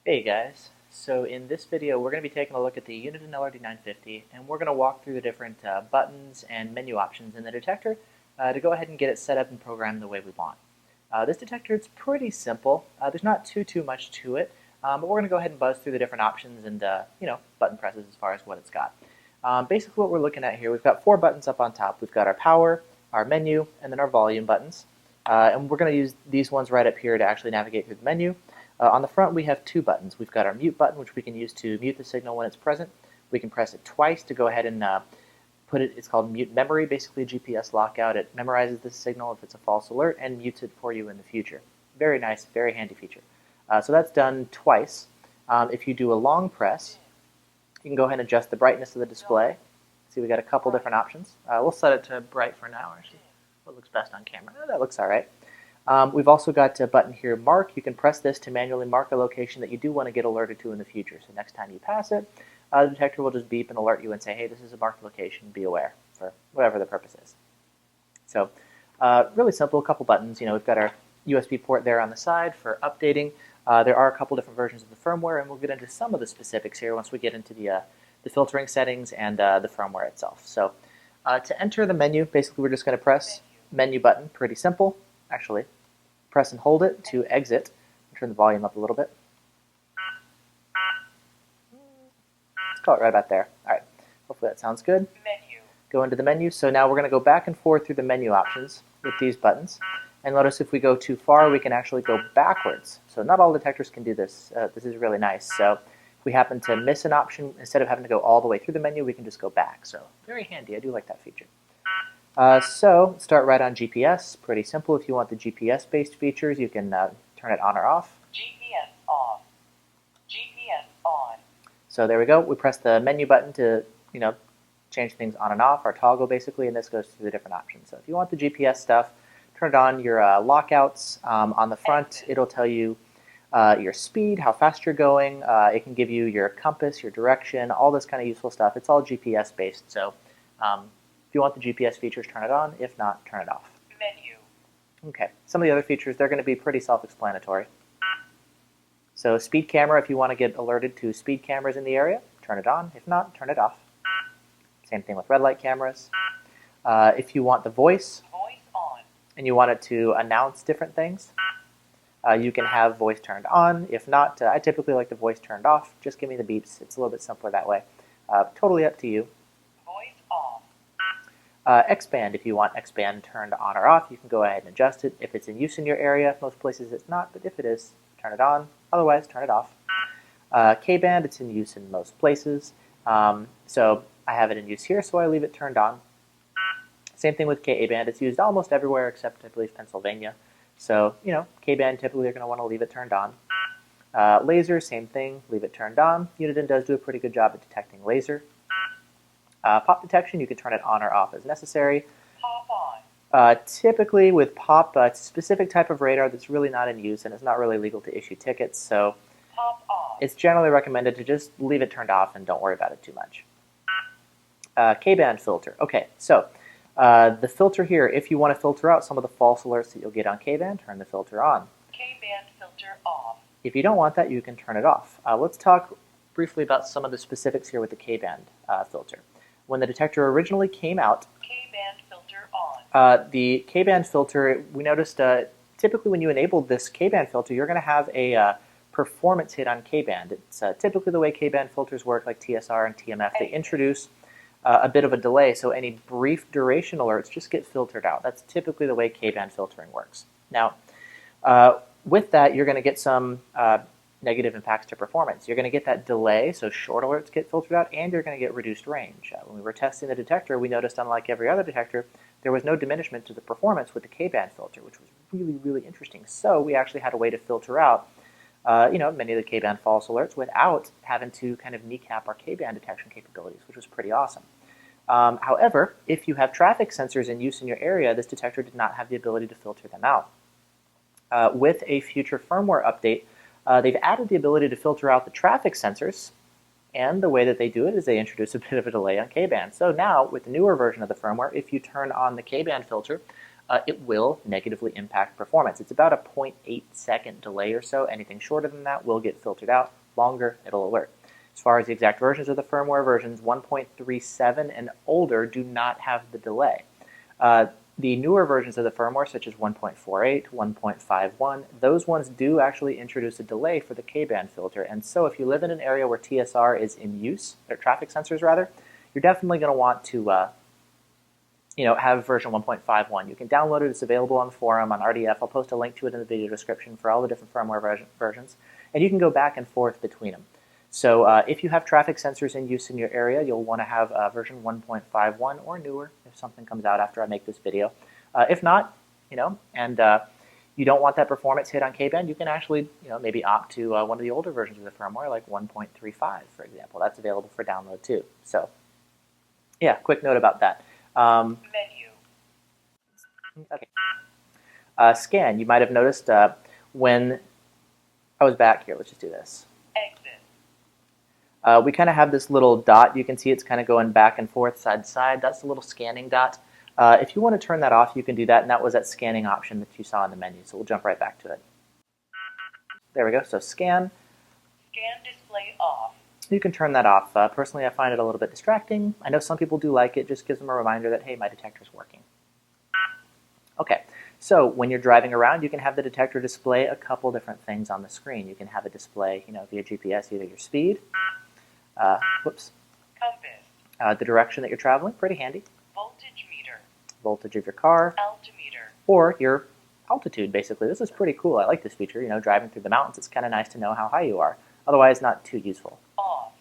Hey guys, so in this video we're going to be taking a look at the Uniden LRD950 and we're going to walk through the different buttons and menu options in the detector to go ahead and get it set up and programmed the way we want. This detector is pretty simple. There's not too much to it, but we're going to go ahead and buzz through the different options and button presses as far as what it's got. Basically what we're looking at here, we've got 4 buttons up on top. We've got our power, our menu, and then our volume buttons. And we're going to use these ones right up here to actually navigate through the menu. On the front we have 2 buttons. We've got our mute button, which we can use to mute the signal when it's present. We can press it twice to go ahead and it's called mute memory, basically a GPS lockout. It memorizes the signal if it's a false alert and mutes it for you in the future. Very nice, very handy feature. So that's done twice. If you do a long press, you can go ahead and adjust the brightness of the display. See, we got a couple different options. We'll set it to bright for now, actually. What looks best on camera? That looks all right. We've also got a button here, Mark. You can press this to manually mark a location that you do want to get alerted to in the future. So next time you pass it, the detector will just beep and alert you and say, hey, this is a marked location, be aware, for whatever the purpose is. So really simple, a couple buttons. We've got our USB port there on the side for updating. There are a couple different versions of the firmware, and we'll get into some of the specifics here once we get into the filtering settings and the firmware itself. So to enter the menu, basically we're just going to press menu button, pretty simple. Actually, press and hold it to exit. Turn the volume up a little bit. Let's call it right about there. All right, hopefully that sounds good. Menu. Go into the menu. So now we're going to go back and forth through the menu options with these buttons. And notice if we go too far, we can actually go backwards. So not all detectors can do this. This is really nice. So if we happen to miss an option, instead of having to go all the way through the menu, we can just go back. So very handy. I do like that feature. So start right on GPS. Pretty simple. If you want the GPS-based features, you can turn it on or off. GPS off. GPS on. So there we go. We press the menu button to, change things on and off, our toggle basically, and this goes through the different options. So if you want the GPS stuff, turn it on. Your lockouts on the front, it'll tell you your speed, how fast you're going. It can give you your compass, your direction, all this kind of useful stuff. It's all GPS-based, so if you want the GPS features, turn it on. If not, turn it off. Menu. Okay, some of the other features, they're going to be pretty self-explanatory. So speed camera, if you want to get alerted to speed cameras in the area, turn it on. If not, turn it off. Same thing with red light cameras. If you want the voice on. And you want it to announce different things, you can have voice turned on. If not, I typically like the voice turned off. Just give me the beeps. It's a little bit simpler that way. Totally up to you. Voice off. Expand, if you want expand turned on or off, you can go ahead and adjust it. If it's in use in your area, most places it's not, but if it is, turn it on. Otherwise, turn it off. K-band, it's in use in most places. So I have it in use here, so I leave it turned on. Same thing with Ka-band. It's used almost everywhere except, I believe, Pennsylvania. So, K-band, typically you're going to want to leave it turned on. Laser, same thing, leave it turned on. Uniden does do a pretty good job at detecting laser. Pop detection, you can turn it on or off as necessary. Pop on. Typically with pop, it's a specific type of radar that's really not in use and it's not really legal to issue tickets, so Pop off. it's generally recommended to just leave it turned off and don't worry about it too much. K-band filter. Okay, so the filter here, if you want to filter out some of the false alerts that you'll get on K-band, turn the filter on. K-band filter off. If you don't want that, you can turn it off. Let's talk briefly about some of the specifics here with the K-band filter. When the detector originally came out, K-band filter on. the K-band filter, we noticed typically when you enable this K-band filter, you're going to have a performance hit on K-band. It's typically the way K-band filters work, like TSR and TMF. They introduce a bit of a delay, so any brief duration alerts just get filtered out. That's typically the way K-band filtering works. Now, with that, you're going to get some negative impacts to performance. You're going to get that delay, so short alerts get filtered out, and you're going to get reduced range. When we were testing the detector, we noticed, unlike every other detector, there was no diminishment to the performance with the K-band filter, which was really interesting. So we actually had a way to filter out many of the K-band false alerts without having to kind of kneecap our K-band detection capabilities, which was pretty awesome. However, if you have traffic sensors in use in your area, this detector did not have the ability to filter them out. With a future firmware update, they've added the ability to filter out the traffic sensors, and the way that they do it is they introduce a bit of a delay on K-band. So now, with the newer version of the firmware, if you turn on the K-band filter, it will negatively impact performance. It's about a 0.8-second delay or so. Anything shorter than that will get filtered out. Longer, it'll alert. As far as the exact versions of the firmware, versions 1.37 and older do not have the delay. The newer versions of the firmware, such as 1.48, 1.51, those ones do actually introduce a delay for the K-band filter. And so if you live in an area where TSR is in use, or traffic sensors rather, you're definitely going to want to have version 1.51. You can download it. It's available on the forum on RDF. I'll post a link to it in the video description for all the different firmware versions. And you can go back and forth between them. So if you have traffic sensors in use in your area, you'll want to have version 1.51 or newer if something comes out after I make this video. If not, and you don't want that performance hit on K-band, you can actually maybe opt to one of the older versions of the firmware, like 1.35, for example. That's available for download too. So yeah, quick note about that. Menu. Okay. Scan. You might have noticed when I was back here. Let's just do this. Exit. We kind of have this little dot. You can see it's kind of going back and forth, side to side. That's the little scanning dot. If you want to turn that off, you can do that, and that was that scanning option that you saw in the menu. So we'll jump right back to it. There we go. So scan. Scan display off. You can turn that off. Personally, I find it a little bit distracting. I know some people do like it. Just gives them a reminder that, hey, my detector's working. Okay, so when you're driving around, you can have the detector display a couple different things on the screen. You can have it display, via GPS, either your speed, Compass. the direction that you're traveling, pretty handy, Voltage meter. voltage of your car, Altimeter. or your altitude, basically. This is pretty cool. I like this feature. Driving through the mountains, it's kind of nice to know how high you are. Otherwise, not too useful. Off.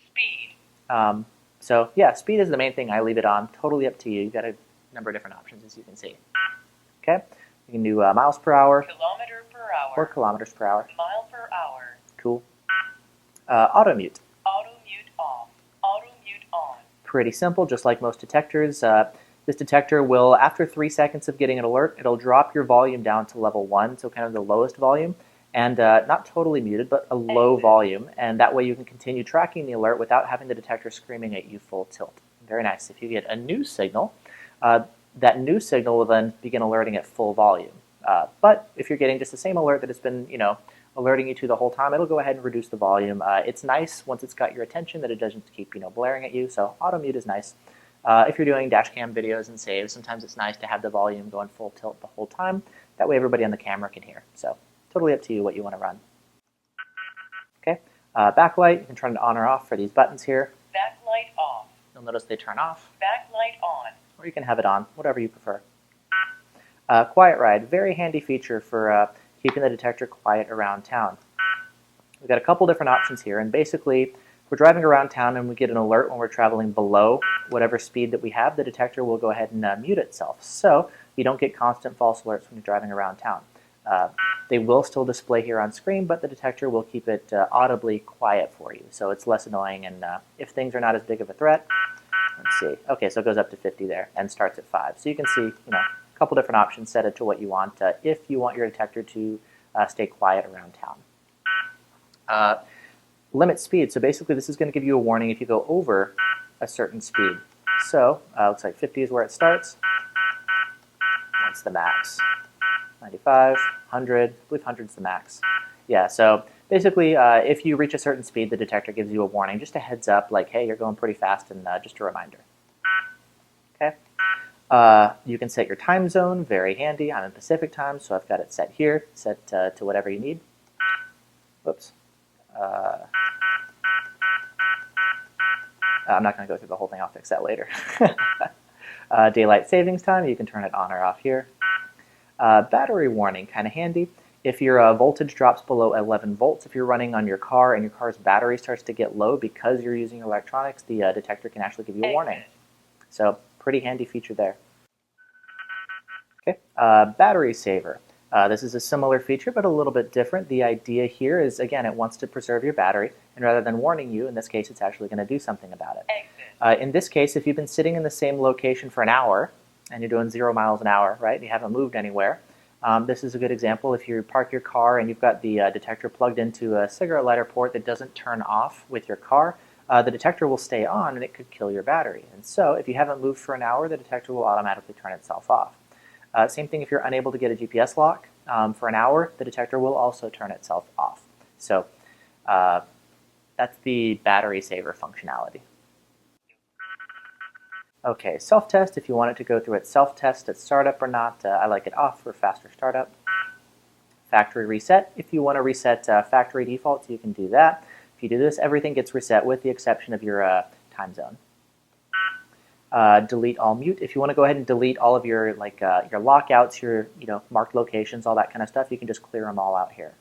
Speed. So yeah, speed is the main thing. I leave it on. Totally up to you. You've got a number of different options, as you can see. Okay, you can do miles per hour. Kilometer per hour. Or kilometers per hour. Mile per hour. Cool. Auto mute. Auto mute off. Auto mute on. Pretty simple, just like most detectors. This detector will, after 3 seconds of getting an alert, it'll drop your volume down to level 1, so kind of the lowest volume, and not totally muted, but a low volume, and that way you can continue tracking the alert without having the detector screaming at you full tilt. Very nice. If you get a new signal, that new signal will then begin alerting at full volume. But if you're getting just the same alert that it's been, alerting you to the whole time, it'll go ahead and reduce the volume. It's nice once it's got your attention that it doesn't keep, blaring at you, so auto mute is nice. If you're doing dash cam videos and saves, sometimes it's nice to have the volume going full tilt the whole time. That way everybody on the camera can hear. So totally up to you what you want to run. Okay, backlight, you can turn it on or off for these buttons here. Backlight off. You'll notice they turn off. Backlight on. Or you can have it on, whatever you prefer. Quiet ride, very handy feature for keeping the detector quiet around town. We've got a couple different options here, and basically, if we're driving around town and we get an alert when we're traveling below whatever speed that we have, the detector will go ahead and mute itself, so you don't get constant false alerts when you're driving around town. They will still display here on screen, but the detector will keep it audibly quiet for you, so it's less annoying, and if things are not as big of a threat, let's see. Okay, so it goes up to 50 there and starts at 5. So you can see, a couple different options set it to what you want if you want your detector to stay quiet around town. Limit speed. So basically this is going to give you a warning if you go over a certain speed. So looks like 50 is where it starts. That's the max. 95, 100, I believe 100 is the max. Yeah, so basically if you reach a certain speed, the detector gives you a warning, just a heads up, like, hey, you're going pretty fast, and just a reminder. Okay. You can set your time zone, very handy. I'm in Pacific time, so I've got it set here, set to whatever you need. Whoops. I'm not going to go through the whole thing, I'll fix that later. Daylight savings time, you can turn it on or off here. Battery warning, kind of handy. If your voltage drops below 11 volts, if you're running on your car and your car's battery starts to get low because you're using electronics, the detector can actually give you a warning. So, pretty handy feature there. Okay, battery saver. This is a similar feature, but a little bit different. The idea here is, again, it wants to preserve your battery, and rather than warning you, in this case, it's actually going to do something about it. In this case, if you've been sitting in the same location for an hour, and you're doing 0 miles an hour, right, and you haven't moved anywhere, this is a good example. If you park your car and you've got the detector plugged into a cigarette lighter port that doesn't turn off with your car, the detector will stay on and it could kill your battery. And so if you haven't moved for an hour, the detector will automatically turn itself off. Same thing if you're unable to get a GPS lock for an hour, the detector will also turn itself off. So that's the battery saver functionality. Okay, self-test, if you want it to go through its self-test at startup or not, I like it off for faster startup. Factory reset, if you want to reset factory defaults, you can do that. If you do this, everything gets reset with the exception of your time zone. Delete all mute, if you want to go ahead and delete all of your your lockouts, your marked locations, all that kind of stuff, you can just clear them all out here.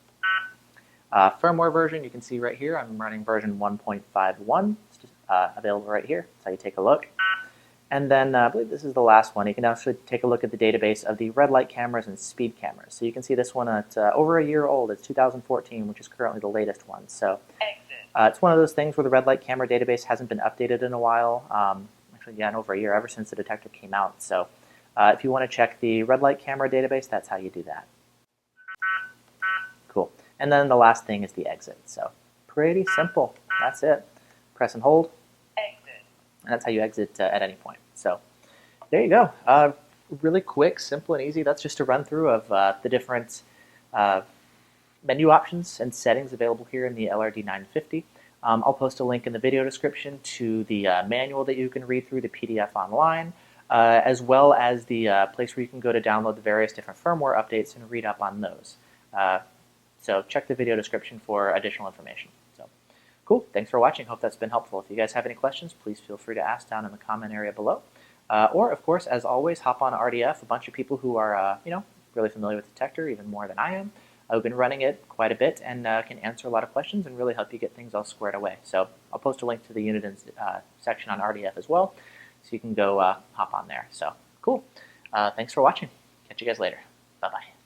Firmware version, you can see right here, I'm running version 1.51. It's just available right here. That's how you take a look. And then I believe this is the last one. You can actually take a look at the database of the red light cameras and speed cameras. So you can see this one at over a year old. It's 2014, which is currently the latest one. So it's one of those things where the red light camera database hasn't been updated in a while. Actually, yeah, in over a year, ever since the detector came out. So if you want to check the red light camera database, that's how you do that. Cool. And then the last thing is the exit. So pretty simple. That's it. Press and hold. And that's how you exit at any point. So there you go. Really quick, simple, and easy. That's just a run through of the different menu options and settings available here in the LRD950. I'll post a link in the video description to the manual that you can read through, the PDF online, as well as the place where you can go to download the various different firmware updates and read up on those. So check the video description for additional information. So cool. Thanks for watching. Hope that's been helpful. If you guys have any questions, please feel free to ask down in the comment area below. Or, of course, as always, hop on RDF. A bunch of people who are, really familiar with the detector, even more than I am. I've been running it quite a bit and can answer a lot of questions and really help you get things all squared away. So I'll post a link to the Uniden section on RDF as well, so you can go hop on there. So cool. Thanks for watching. Catch you guys later. Bye-bye.